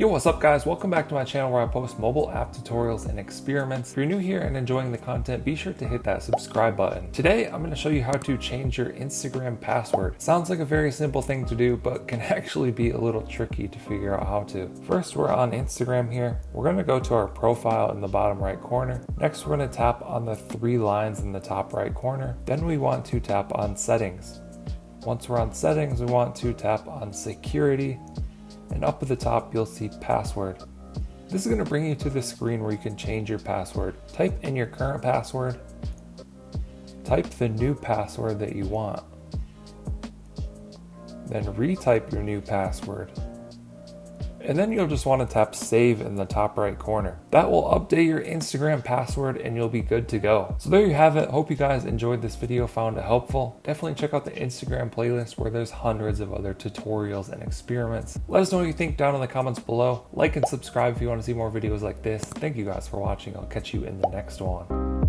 Yo, what's up guys? Welcome back to my channel where I post mobile app tutorials and experiments. If you're new here and enjoying the content, be sure to hit that subscribe button. Today, I'm going to show you how to change your Instagram password. Sounds like a very simple thing to do, but can actually be a little tricky to figure out how to. First, we're on Instagram here. We're going to go to our profile in the bottom right corner. Next, we're going to tap on the three lines in the top right corner. Then we want to tap on settings. Once we're on settings, we want to tap on security. And up at the top, you'll see password. This is going to bring you to the screen where you can change your password. Type in your current password. Type the new password that you want. Then retype your new password. And then you'll just want to tap save in the top right corner. That will update your Instagram password and you'll be good to go. So there you have it. Hope you guys enjoyed this video, found it helpful. Definitely check out the Instagram playlist where there's hundreds of other tutorials and experiments. Let us know what you think down in the comments below. Like and subscribe if you want to see more videos like this. Thank you guys for watching. I'll catch you in the next one.